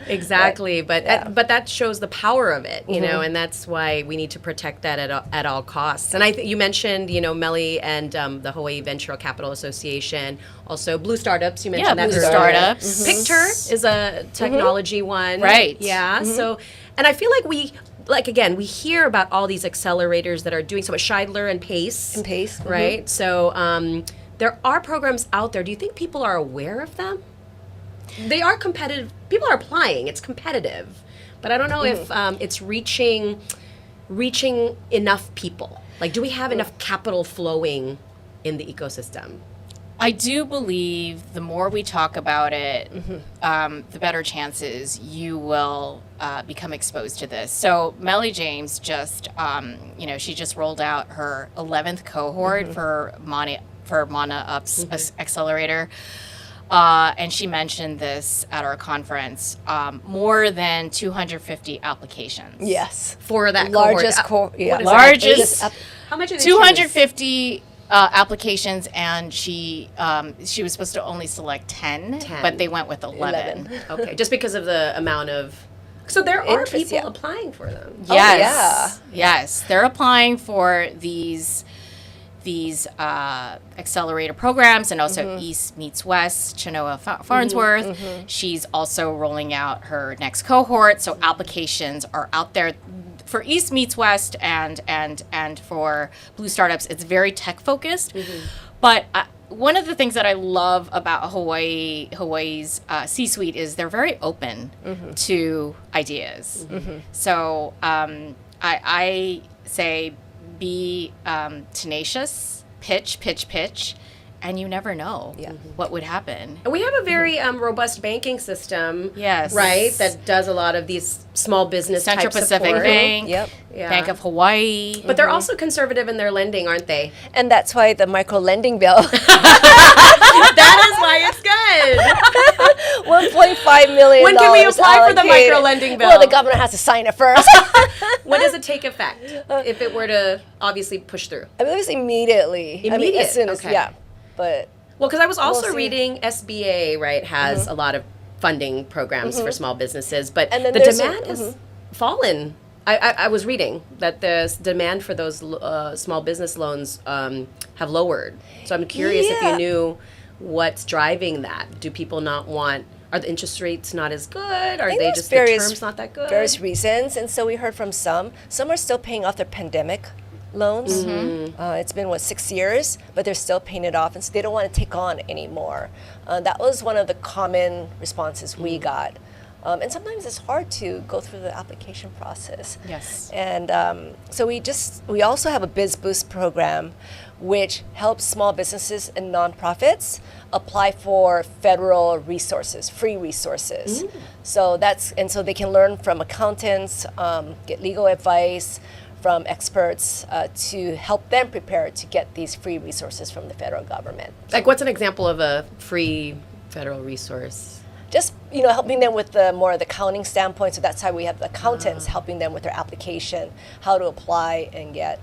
[SPEAKER 1] Exactly, but that shows the power of it, and that's why we need to protect that at all costs. And you mentioned, Melly and the Hawaii Venture Capital Association, also Blue Startups. You mentioned that
[SPEAKER 2] Blue
[SPEAKER 1] earlier.
[SPEAKER 2] Startups.
[SPEAKER 1] Picture is a technology one,
[SPEAKER 2] Right.
[SPEAKER 1] Yeah. So, and I feel like we hear about all these accelerators that are doing so much. Scheidler and Pace. Right? So there are programs out there. Do you think people are aware of them? They are competitive. People are applying. It's competitive. But I don't know if it's reaching enough people. Like, do we have enough capital flowing in the ecosystem?
[SPEAKER 2] I do believe the more we talk about it, the better chances you will become exposed to this. So Melly James just, she just rolled out her 11th cohort for Mana Up's accelerator. And she mentioned this at our conference, more than 250 applications.
[SPEAKER 3] Yes.
[SPEAKER 1] For that
[SPEAKER 3] largest
[SPEAKER 1] cohort.
[SPEAKER 2] Largest.
[SPEAKER 1] How much are they
[SPEAKER 2] 250 applications, and she was supposed to only select 10, but they went with 11.
[SPEAKER 1] Okay, just because of the amount of... So there are people applying for them.
[SPEAKER 2] Yes. Yes, they're applying for these accelerator programs, and also East Meets West, Chenoa Farnsworth. She's also rolling out her next cohort, so applications are out there. For East Meets West and for Blue Startups, it's very tech focused. But one of the things that I love about Hawaii's C-suite is they're very open to ideas. So I say be tenacious, pitch, and you never know what would happen.
[SPEAKER 1] And we have a very robust banking system,
[SPEAKER 2] Yes.
[SPEAKER 1] right, that does a lot of these small business
[SPEAKER 2] Central
[SPEAKER 1] type
[SPEAKER 2] Pacific
[SPEAKER 1] support.
[SPEAKER 2] Bank,
[SPEAKER 3] Yep.
[SPEAKER 1] Yeah.
[SPEAKER 2] Bank of Hawaii.
[SPEAKER 1] But they're also conservative in their lending, aren't they?
[SPEAKER 3] And that's why the micro lending bill,
[SPEAKER 1] That is why it's good.
[SPEAKER 3] $1.5 million.
[SPEAKER 1] When can we apply for the
[SPEAKER 3] allocated.
[SPEAKER 1] micro lending bill?
[SPEAKER 3] Well, the governor has to sign it first.
[SPEAKER 1] When does it take effect? If it were to obviously push through?
[SPEAKER 3] I believe it's immediately. I mean,
[SPEAKER 1] Immediate,
[SPEAKER 3] as soon as,
[SPEAKER 1] okay.
[SPEAKER 3] yeah. But
[SPEAKER 1] Well, because I was also
[SPEAKER 3] We'll see.
[SPEAKER 1] reading SBA, right, has a lot of funding programs for small businesses, but
[SPEAKER 3] And then
[SPEAKER 1] the
[SPEAKER 3] there's
[SPEAKER 1] demand has fallen. I was reading that the demand for those small business loans have lowered. So I'm curious if
[SPEAKER 3] Yeah.
[SPEAKER 1] you knew what's driving that. Do people not want? Are the interest rates not as good? Are
[SPEAKER 3] I think
[SPEAKER 1] they
[SPEAKER 3] there's
[SPEAKER 1] just the terms not that good?
[SPEAKER 3] various reasons, and so we heard from some. Some are still paying off their pandemic loans. It's been 6 years, but they're still paying it off, and so they don't want to take on anymore. That was one of the common responses we got. And sometimes it's hard to go through the application process.
[SPEAKER 2] Yes.
[SPEAKER 3] And so we also have a Biz Boost program, which helps small businesses and nonprofits apply for federal resources, free resources. So so they can learn from accountants, get legal advice from experts to help them prepare to get these free resources from the federal government.
[SPEAKER 1] Like, what's an example of a free federal resource?
[SPEAKER 3] Just helping them with more of the accounting standpoint. So that's how we have the accountants helping them with their application, how to apply and get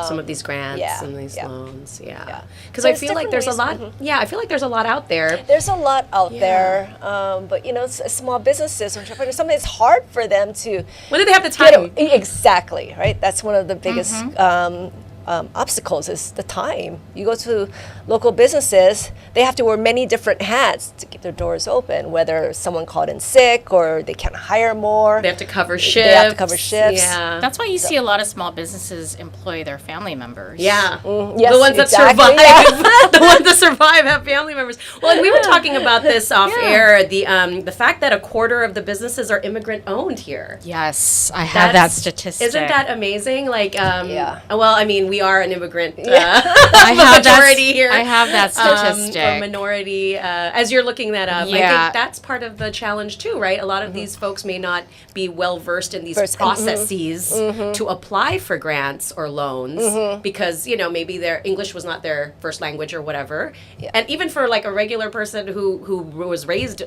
[SPEAKER 1] Some of these grants
[SPEAKER 3] yeah,
[SPEAKER 1] and these
[SPEAKER 3] yeah.
[SPEAKER 1] loans,
[SPEAKER 3] Yeah.
[SPEAKER 1] Because
[SPEAKER 3] So
[SPEAKER 1] I
[SPEAKER 3] it's
[SPEAKER 1] feel like
[SPEAKER 3] different
[SPEAKER 1] there's a
[SPEAKER 3] ways-
[SPEAKER 1] lot. Yeah, I feel like there's a lot out there.
[SPEAKER 3] There's a lot out there, but small businesses, entrepreneurs, sometimes it's hard for them to.
[SPEAKER 1] When do they have the
[SPEAKER 3] get
[SPEAKER 1] time?
[SPEAKER 3] Exactly, right? That's one of the biggest obstacles is the time. You go to local businesses, they have to wear many different hats to keep their doors open, whether someone called in sick or they can't hire more.
[SPEAKER 1] They have to cover shifts.
[SPEAKER 3] They have to cover shifts.
[SPEAKER 1] Yeah.
[SPEAKER 2] That's why you see a lot of small businesses employ their family members.
[SPEAKER 1] Yeah.
[SPEAKER 3] Yes,
[SPEAKER 1] The ones that
[SPEAKER 3] exactly,
[SPEAKER 1] survive.
[SPEAKER 3] yeah.
[SPEAKER 1] The ones that survive have family members. Well, and we were talking about this off air, the fact that a quarter of the businesses are immigrant owned here.
[SPEAKER 2] Yes, I have that statistic.
[SPEAKER 1] Isn't that amazing? Like,
[SPEAKER 3] Yeah.
[SPEAKER 1] well, I mean, we are an immigrant
[SPEAKER 2] I have
[SPEAKER 1] majority here.
[SPEAKER 2] I have that statistic.
[SPEAKER 1] Or minority. As you're looking that up, I
[SPEAKER 2] Yeah.
[SPEAKER 1] think that's part of the challenge too, right? A lot of these folks may not be well versed in these processes to apply for grants or loans because maybe their English was not their first language or whatever.
[SPEAKER 3] Yeah.
[SPEAKER 1] And even for like a regular person who was raised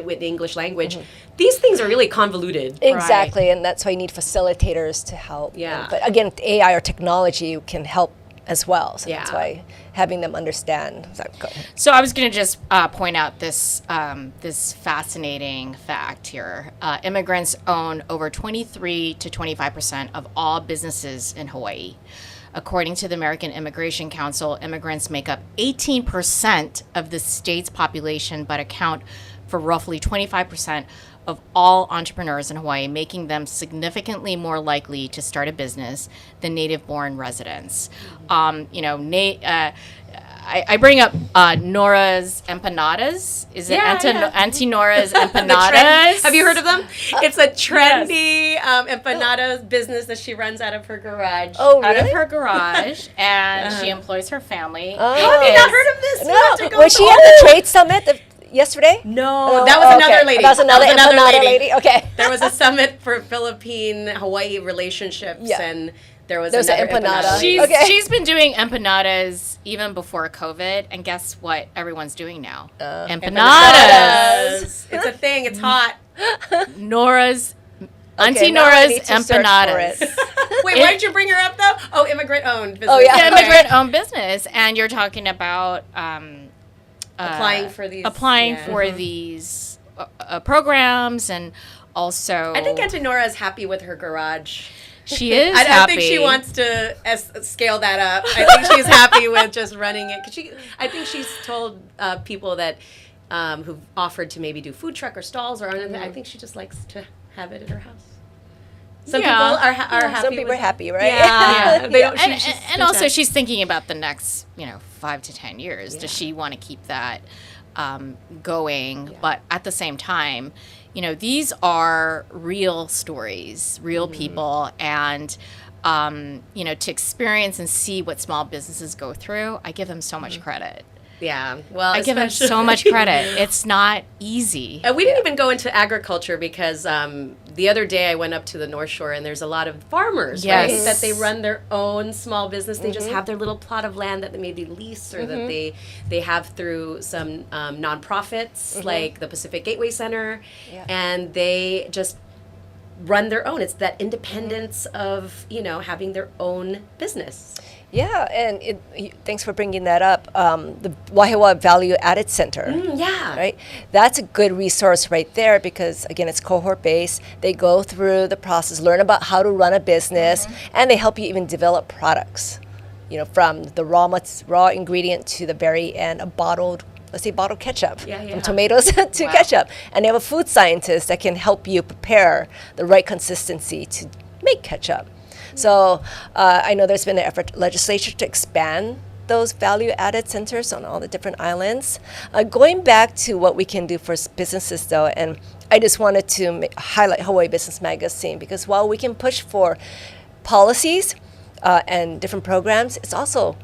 [SPEAKER 1] with the English language, these things are really convoluted.
[SPEAKER 3] Exactly, and that's why you need facilitators to help.
[SPEAKER 1] Yeah.
[SPEAKER 3] But again, AI or technology can help as well. So that's
[SPEAKER 1] Yeah.
[SPEAKER 3] why having them understand. Go ahead.
[SPEAKER 2] So I was going to just point out this this fascinating fact here. Immigrants own over 23 to 25% of all businesses in Hawaii. According to the American Immigration Council, immigrants make up 18% of the state's population, but account for roughly 25% of all entrepreneurs in Hawaii, making them significantly more likely to start a business than native-born residents. I bring up Nora's empanadas. Is it Auntie Nora's empanadas?
[SPEAKER 1] Have you heard of them? It's a trendy empanada business that she runs out of her garage.
[SPEAKER 3] Oh,
[SPEAKER 2] Out
[SPEAKER 3] really?
[SPEAKER 2] of her garage, and she employs her family.
[SPEAKER 3] Oh.
[SPEAKER 1] Have you not heard of this? You have to
[SPEAKER 3] No,
[SPEAKER 1] go
[SPEAKER 3] was
[SPEAKER 1] to
[SPEAKER 3] she
[SPEAKER 1] all
[SPEAKER 3] at the
[SPEAKER 1] the-
[SPEAKER 3] trade summit yesterday?
[SPEAKER 1] No, that was another lady.
[SPEAKER 3] That was another lady. Okay.
[SPEAKER 1] There was a summit for Philippine-Hawaii relationships, and there was
[SPEAKER 3] There's
[SPEAKER 1] another
[SPEAKER 3] an empanada.
[SPEAKER 1] empanada.
[SPEAKER 2] She's been doing empanadas even before COVID, and guess what everyone's doing now? Empanadas.
[SPEAKER 1] It's a thing. It's hot.
[SPEAKER 2] Nora's Auntie
[SPEAKER 3] now I
[SPEAKER 2] Nora's
[SPEAKER 3] need to search for
[SPEAKER 2] empanadas.
[SPEAKER 3] it.
[SPEAKER 1] Wait, why did you bring her up though? Oh, immigrant-owned business.
[SPEAKER 3] Oh, yeah.
[SPEAKER 2] Yeah,
[SPEAKER 1] Okay.
[SPEAKER 2] immigrant-owned business, and you're talking about
[SPEAKER 1] Applying for these.
[SPEAKER 2] for these programs, and also
[SPEAKER 1] I think Auntie Nora is happy with her garage.
[SPEAKER 2] she is
[SPEAKER 1] I
[SPEAKER 2] happy.
[SPEAKER 1] think she wants to scale that up. I think she's happy with just running it. I think she's told people that who've offered to maybe do food truck or stalls or anything. I think she just likes to have it at her house. Some people are happy.
[SPEAKER 3] Some people
[SPEAKER 1] with
[SPEAKER 3] are happy, right?
[SPEAKER 1] Yeah. They don't,
[SPEAKER 2] and also she's thinking about the next 5 to 10 years. Does she want to keep that going? Yeah. But at the same time, these are real stories, real people, and to experience and see what small businesses go through, I give them so much credit.
[SPEAKER 1] Yeah. Well,
[SPEAKER 2] I give him so much credit. It's not easy.
[SPEAKER 1] And we didn't even go into agriculture because the other day I went up to the North Shore and there's a lot of farmers, right? That they run their own small business. They just have their little plot of land that they maybe lease or that they have through some nonprofits like the Pacific Gateway Center, and they just run their own. It's that independence of, having their own business.
[SPEAKER 3] Yeah, and thanks for bringing that up. The Wahiawa Value Added Center. Right? That's a good resource right there because, again, it's cohort-based. They go through the process, learn about how to run a business, and they help you even develop products, from the raw ingredient to the very end, bottled ketchup, from tomatoes to ketchup. And they have a food scientist that can help you prepare the right consistency to make ketchup. So I know there's been an effort legislature to expand those value-added centers on all the different islands. Going back to what we can do for businesses, though, and I just wanted to highlight Hawaii Business Magazine because while we can push for policies and different programs, it's also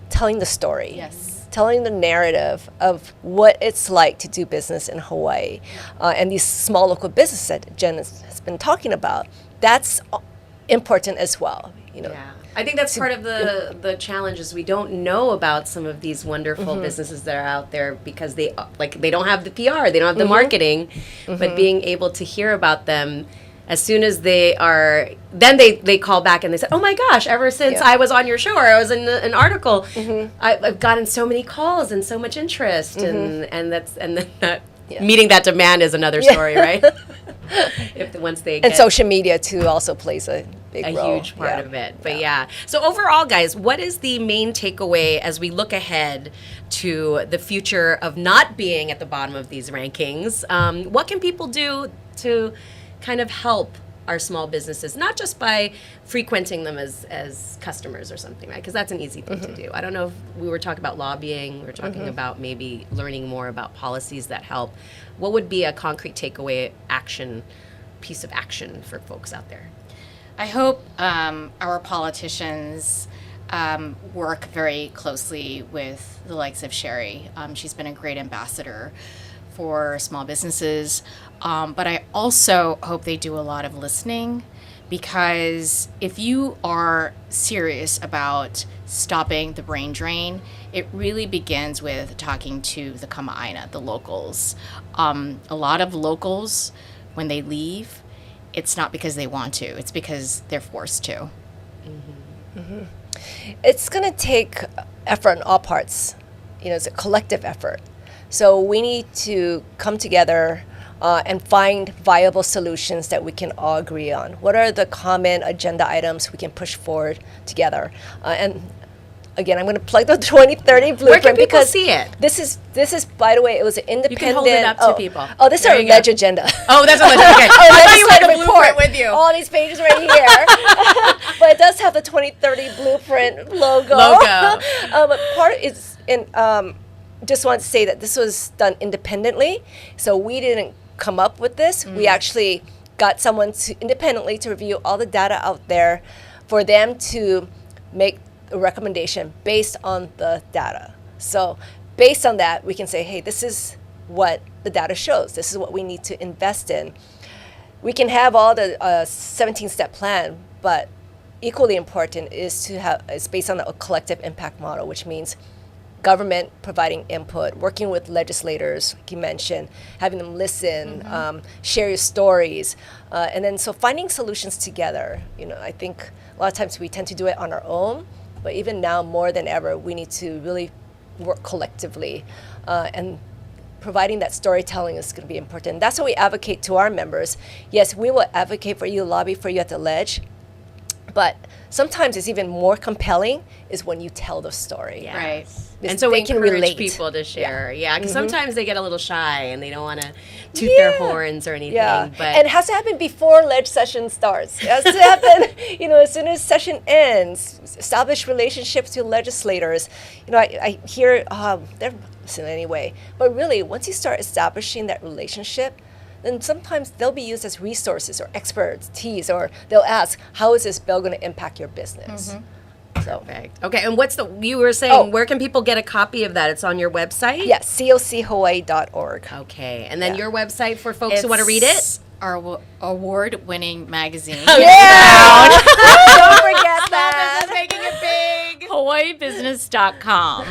[SPEAKER 3] telling the story.
[SPEAKER 2] Yes.
[SPEAKER 3] Telling the narrative of what it's like to do business in Hawaii. And these small local businesses that Jen has been talking about, that's important as well.
[SPEAKER 1] Yeah. I think that's part of the challenge is we don't know about some of these wonderful businesses that are out there because they don't have the PR, they don't have the marketing, but being able to hear about them as soon as they are, then they call back and they say, oh my gosh, ever since I was on your show or I was in an article, I've gotten so many calls and so much interest meeting that demand is another story, right? Once they
[SPEAKER 3] and social media too also plays a big role.
[SPEAKER 1] Huge part of it. But so overall, guys, what is the main takeaway as we look ahead to the future of not being at the bottom of these rankings? What can people do to kind of help our small businesses, not just by frequenting them as customers or something, right? Because that's an easy thing to do. I don't know if we were talking about lobbying, we were talking about maybe learning more about policies that help. What would be a concrete takeaway piece of action for folks out there?
[SPEAKER 2] I hope our politicians work very closely with the likes of Sherry. She's been a great ambassador for small businesses. But I also hope they do a lot of listening because if you are serious about stopping the brain drain, it really begins with talking to the kama'aina, the locals. A lot of locals, when they leave, it's not because they want to, it's because they're forced to.
[SPEAKER 3] It's going to take effort on all parts. It's a collective effort. So we need to come together and find viable solutions that we can all agree on. What are the common agenda items we can push forward together? And again, I'm going to plug the 2030 blueprint.
[SPEAKER 1] Where can people
[SPEAKER 3] because
[SPEAKER 1] see it?
[SPEAKER 3] This is, by the way, it was an independent.
[SPEAKER 1] You can hold it up to people.
[SPEAKER 3] Oh, this is our ledge agenda.
[SPEAKER 1] Oh, that's our ledge. Okay. I thought you had the blueprint with you.
[SPEAKER 3] All these pages right here. But it does have the 2030 blueprint logo. But part is just want to say that this was done independently, so we didn't come up with this. We actually got someone independently to review all the data out there for them to make a recommendation based on the data. So based on that, we can say, hey, this is what the data shows. This is what we need to invest in. We can have all the 17-step plan, but equally important is to have, it's based on a collective impact model, which means government providing input, working with legislators, like you mentioned, having them listen, share your stories, and then so finding solutions together. I think a lot of times we tend to do it on our own, but even now more than ever, we need to really work collectively, and providing that storytelling is going to be important. That's what we advocate to our members. Yes, we will advocate for you, lobby for you at the ledge, but sometimes it's even more compelling is when you tell the story.
[SPEAKER 1] Yeah.
[SPEAKER 2] Right.
[SPEAKER 1] And so we
[SPEAKER 3] can
[SPEAKER 1] encourage
[SPEAKER 3] relate
[SPEAKER 1] people to share. Yeah, because sometimes they get a little shy and they don't want to toot their horns or anything.
[SPEAKER 3] Yeah.
[SPEAKER 1] But
[SPEAKER 3] and it has to happen before ledge session starts. It has to happen, as soon as session ends. Establish relationships with legislators. I hear they're listening anyway. But really, once you start establishing that relationship, then sometimes they'll be used as resources or expertise, or they'll ask, how is this bill going to impact your business?
[SPEAKER 1] Perfect. Okay, and you were saying, where can people get a copy of that? It's on your website?
[SPEAKER 3] Yes, cochawaii.org.
[SPEAKER 1] Okay, and then your website for folks who want to read it?
[SPEAKER 2] Our award-winning magazine.
[SPEAKER 3] Yeah! Don't forget that.
[SPEAKER 1] Making it big.
[SPEAKER 2] HawaiiBusiness.com.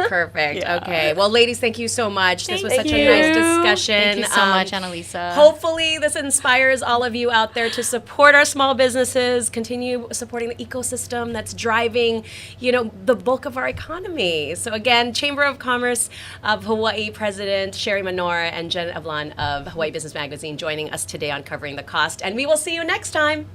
[SPEAKER 1] Perfect. Okay. Well, ladies, thank you so much. This was
[SPEAKER 2] Thank
[SPEAKER 1] such a nice
[SPEAKER 2] you.
[SPEAKER 1] discussion.
[SPEAKER 2] Thank you so much, Annalisa.
[SPEAKER 1] Hopefully, this inspires all of you out there to support our small businesses, continue supporting the ecosystem that's driving, the bulk of our economy. So again, Chamber of Commerce of Hawaii President Sherry Menor and Jen Avlan of Hawaii Business Magazine joining us today on Covering the Cost. And we will see you next time.